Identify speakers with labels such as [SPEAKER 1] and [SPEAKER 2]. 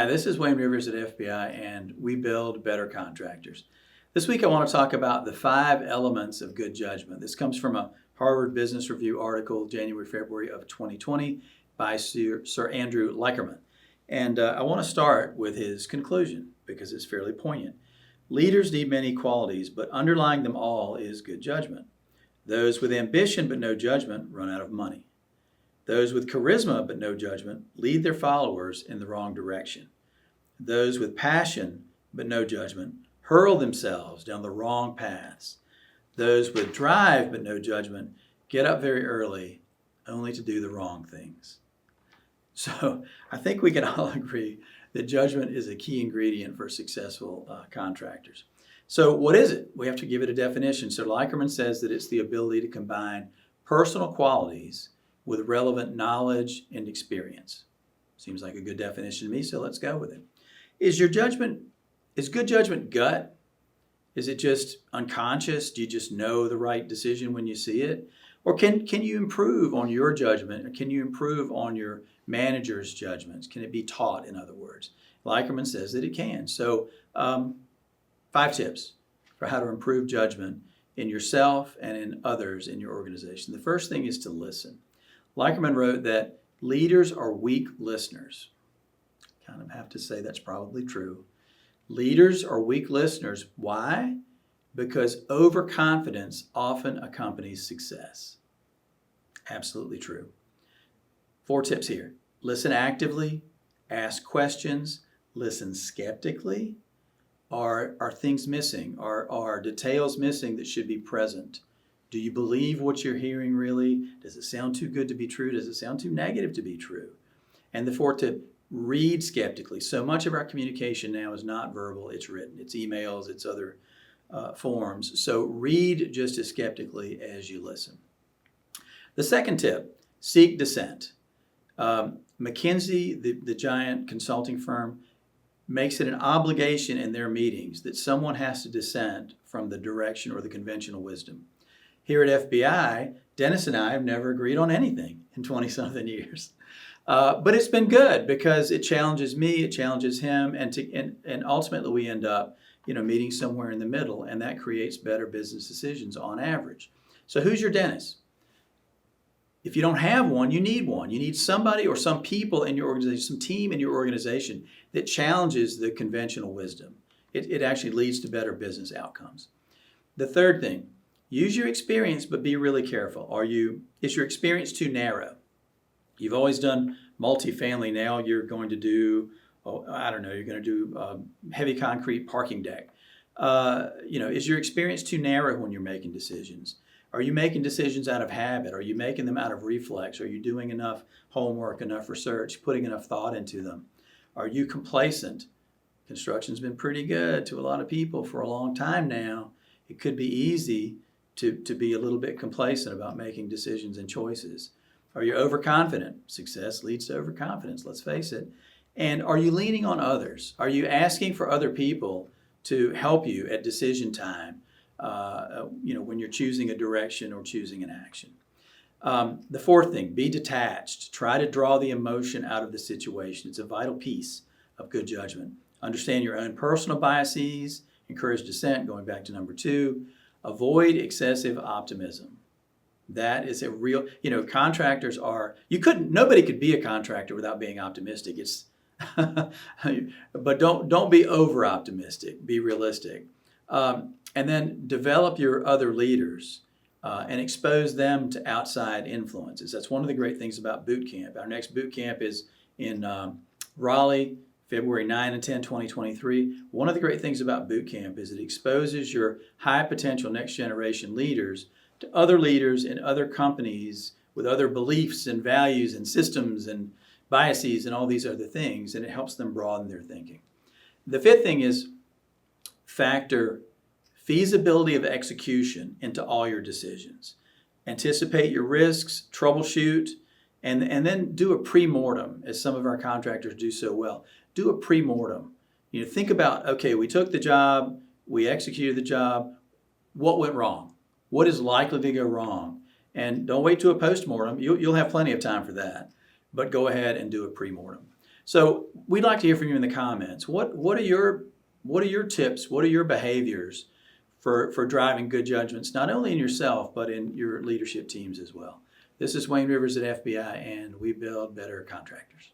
[SPEAKER 1] this is Wayne Rivers at FBI, and we build better contractors. This week I want to talk about the 5 elements of good judgment. This comes from a Harvard Business Review article, January, February of 2020 by Sir Andrew Leicherman. And I want to start with his conclusion because it's fairly poignant. Leaders need many qualities, but underlying them all is good judgment. Those with ambition but no judgment run out of money. Those with charisma but no judgment lead their followers in the wrong direction. Those with passion but no judgment hurl themselves down the wrong paths. Those with drive but no judgment get up very early only to do the wrong things. So I think we can all agree that judgment is a key ingredient for successful contractors. So what is it? We have to give it a definition. So Leicherman says that it's the ability to combine personal qualities with relevant knowledge and experience. Seems like a good definition to me, so let's go with it. Is good judgment gut? Is it just unconscious? Do you just know the right decision when you see it? Or can you improve on your judgment? Or can you improve on your manager's judgments? Can it be taught, in other words? Leicherman says that it can. So 5 tips for how to improve judgment in yourself and in others in your organization. The first thing is to listen. Leicherman wrote that leaders are weak listeners. Kind of have to say that's probably true. Leaders are weak listeners. Why? Because overconfidence often accompanies success. Absolutely true. 4 tips here. Listen actively, ask questions, listen skeptically. Are things missing? Are details missing that should be present? Do you believe what you're hearing really? Does it sound too good to be true? Does it sound too negative to be true? And the 4th tip, read skeptically. So much of our communication now is not verbal, it's written. It's emails, it's other forms. So read just as skeptically as you listen. The 2nd tip, seek dissent. McKinsey, the giant consulting firm, makes it an obligation in their meetings that someone has to dissent from the direction or the conventional wisdom. Here at FBI, Dennis and I have never agreed on anything in 20-something years. But it's been good because it challenges me, it challenges him, and ultimately we end up meeting somewhere in the middle, and that creates better business decisions on average. So who's your Dennis? If you don't have one, you need one. You need somebody or some people in your organization, some team in your organization that challenges the conventional wisdom. It actually leads to better business outcomes. The 3rd thing, use your experience, but be really careful. Is your experience too narrow? You've always done multifamily. Now you're going to do, you're going to do heavy concrete parking deck. Is your experience too narrow when you're making decisions? Are you making decisions out of habit? Are you making them out of reflex? Are you doing enough homework, enough research, putting enough thought into them? Are you complacent? Construction's been pretty good to a lot of people for a long time now. It could be easy to be a little bit complacent about making decisions and choices. Are you overconfident? Success leads to overconfidence, let's face it. And are you leaning on others? Are you asking for other people to help you at decision time, when you're choosing a direction or choosing an action? The 4th thing, be detached. Try to draw the emotion out of the situation. It's a vital piece of good judgment. Understand your own personal biases, encourage dissent, going back to number 2. Avoid excessive optimism. That is a real, contractors nobody could be a contractor without being optimistic. But don't be over optimistic, be realistic. And then develop your other leaders and expose them to outside influences. That's one of the great things about boot camp. Our next boot camp is in Raleigh, February 9 and 10, 2023. One of the great things about boot camp is it exposes your high potential next generation leaders to other leaders in other companies with other beliefs and values and systems and biases and all these other things, and it helps them broaden their thinking. The 5th thing is factor feasibility of execution into all your decisions. Anticipate your risks, troubleshoot, and then do a pre-mortem, as some of our contractors do so well. Do a pre-mortem. Think about, okay, we took the job, we executed the job, what went wrong? What is likely to go wrong? And don't wait to a post-mortem. You'll have plenty of time for that, but go ahead and do a pre-mortem. So we'd like to hear from you in the comments. What are your tips? What are your behaviors for driving good judgments, not only in yourself, but in your leadership teams as well? This is Wayne Rivers at FBI, and we build better contractors.